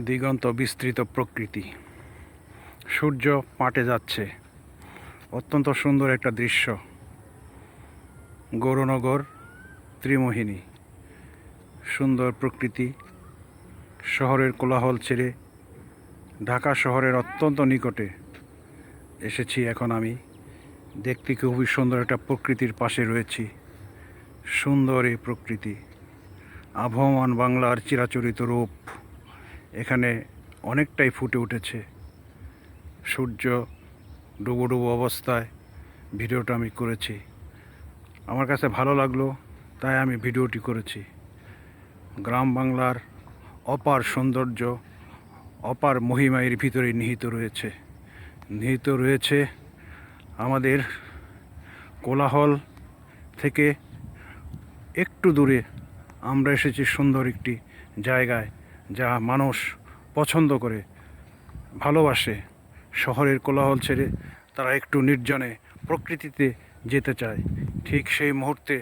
দিগন্ত বিস্তৃত প্রকৃতি, সূর্য পাটে যাচ্ছে, অত্যন্ত সুন্দর একটা দৃশ্য। গৌরনগর ত্রিমোহিনী, সুন্দর প্রকৃতি। শহরের কোলাহল ছেড়ে ঢাকা শহরের অত্যন্ত নিকটে এসেছি এখন আমি। দেখতে খুবই সুন্দর একটা প্রকৃতির পাশে রয়েছি। সুন্দর এই প্রকৃতি, আবহমান বাংলার চিরাচরিত রূপ এখানে অনেকটাই ফুটে উঠেছে। সূর্য ডুবো ডুবো অবস্থায় ভিডিওটা আমি করেছি। আমার কাছে ভালো লাগলো, তাই আমি ভিডিওটি করেছি। গ্রাম বাংলার অপার সৌন্দর্য, অপার মহিমা এর ভিতরে নিহিত রয়েছে আমাদের কোলাহল থেকে একটু দূরে আমরা এসেছি সুন্দর একটি জায়গায়, যা মানুষ পছন্দ করে, ভালোবাসে। শহরের কোলাহল ছেড়ে তারা একটু নির্জনে প্রকৃতিতে যেতে চায়। ঠিক সেই মুহূর্তে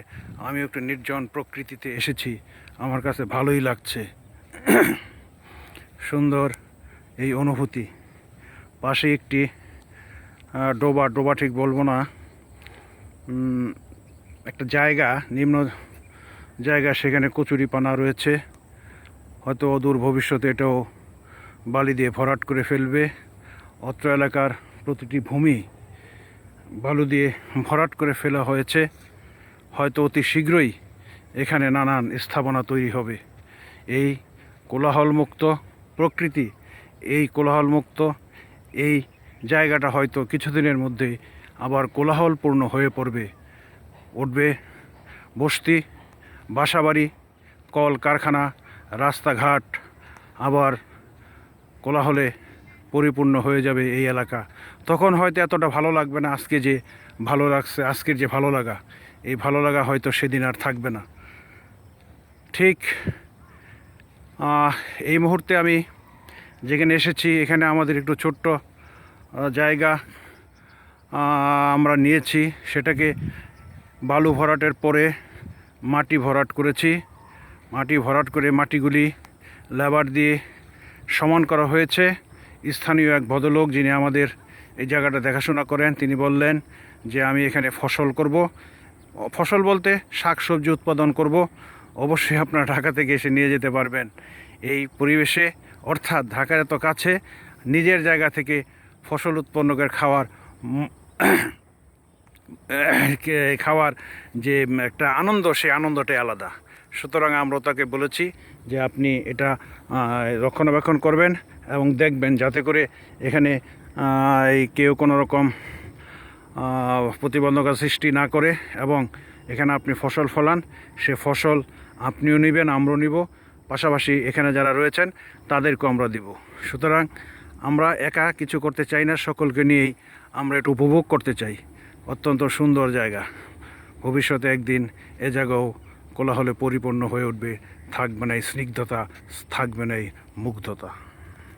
আমি একটু নির্জন প্রকৃতিতে এসেছি। আমার কাছে ভালোই লাগছে। সুন্দর এই অনুভূতি। পাশে একটি ডোবা ঠিক বলবো না, একটা জায়গা, নিম্ন জায়গা, সেখানে কচুরিপানা রয়েছে। হয়তো অদূর ভবিষ্যতে এটাও বালি দিয়ে ভরাট করে ফেলবে। অত্র এলাকার প্রতিটি ভূমি বালু দিয়ে ভরাট করে ফেলা হয়েছে। হয়তো অতি শীঘ্রই এখানে নানান স্থাপনা তৈরি হবে। এই কোলাহলমুক্ত প্রকৃতি, এই কোলাহলমুক্ত এই জায়গাটা হয়তো কিছুদিনের মধ্যেই আবার কোলাহলপূর্ণ হয়ে উঠবে বস্তি, বাসাবাড়ি, কল কারখানা, রাস্তাঘাট আবার কোলাহলে পরিপূর্ণ হয়ে যাবে এই এলাকা। তখন হয়তো এতটা ভালো লাগবে না। আজকে যে ভালো লাগছে, আজকের যে ভালো লাগা, এই ভালো লাগা হয়তো সেদিন আর থাকবে না। ঠিক এই মুহূর্তে আমি যেখানে এসেছি, এখানে আমাদের একটু ছোট্ট জায়গা আমরা নিয়েছি। সেটাকে বালু ভরাটের পরে মাটি ভরাট করেছি। মাটি ভরাট করে মাটিগুলি লেবার দিয়ে সমান করা হয়েছে। স্থানীয় এক ভদ্রলোক, যিনি আমাদের এই জায়গাটা দেখাশোনা করেন, তিনি বললেন যে আমি এখানে ফসল করব। ফসল বলতে শাকসবজি উৎপাদন করব। অবশ্যই আপনারা ঢাকা থেকে এসে নিয়ে যেতে পারবেন এই পরিবেশে। অর্থাৎ ঢাকার এত কাছে নিজের জায়গা থেকে ফসল উৎপন্ন করে খাওয়ার যে একটা আনন্দ, সেই আনন্দটাই আলাদা। সুতরাং আমরা তাকে বলেছি যে আপনি এটা রক্ষণাবেক্ষণ করবেন এবং দেখবেন যাতে করে এখানে কেউ কোনো রকম প্রতিবন্ধকতা সৃষ্টি না করে, এবং এখানে আপনি ফসল ফলান। সে ফসল আপনিও নেবেন, আমরাও নিব, পাশাপাশি এখানে যারা রয়েছেন তাদেরকেও আমরা দিব। সুতরাং আমরা একা কিছু করতে চাই না, সকলকে নিয়েই আমরা একটু উপভোগ করতে চাই। অত্যন্ত সুন্দর জায়গা। ভবিষ্যতে একদিন এ জায়গাও কোলাহলে পরিপূর্ণ হয়ে উঠবে। থাকবে না এই স্নিগ্ধতা, থাকবে না এই মুগ্ধতা।